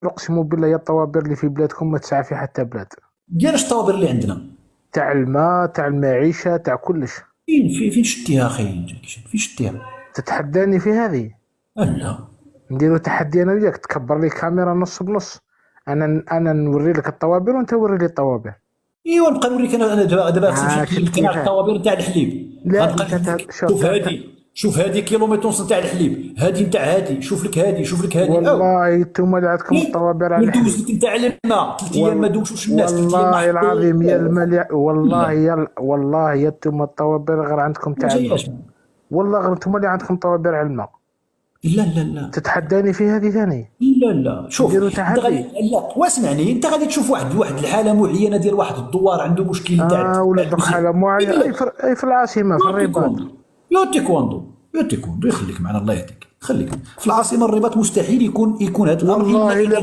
اقسم بالله يا الطوابير اللي في بلادكم ما تسعى في حتى بلاد. ديال اش الطوابير اللي عندنا؟ تاع الماء، تاع المعيشه، تاع كلش. فين شتيها اخي؟ فين شتيها؟ تتحداني في هذه؟ لا. نديرو تحدي انا وياك، تكبر لي كاميرا نص بنص، انا نوري لك الطوابير وانت وري لي الطوابير. ايوا نبقى نوريك انا دابا غتمشي شفت تكلك على كيفاه؟ الطوابير نتاع الحليب. لا غنبقى انت نجيب لك شوف شوف هادي، شوف هادي كيلومتر ونص نتاع الحليب، هادي نتاع هادي، شوف لك هادي، شوف لك هادي، او والله انتم اللي عندكم الطوابير على وندوز الحليب. لك نتاع الماء 3 ايام ما دوشوش الناس، 3 ايام والله محطوط. العظيم يا المليء، والله لا والله يا انتم الطوابير غير عندكم ما تاع الماء. جاياش. والله غير انتم اللي عندكم طوابير على الماء. لا تتحداني في هذه ثاني؟ لا شوف. نديرو انت غادي، تحدي. لا واسمعني، انت غادي تشوف واحد الحاله معينه ديال واحد الدوار عنده مشكل ولا تاع دوك حالة الفيزيك. معينة، اي في العاصمة في يا الرباط. تيكوندو، يا تيكوندو يخليك معنا الله يهديك، خليك في العاصمه الرباط. مستحيل يكون هذا الامر الا والله لا. اذا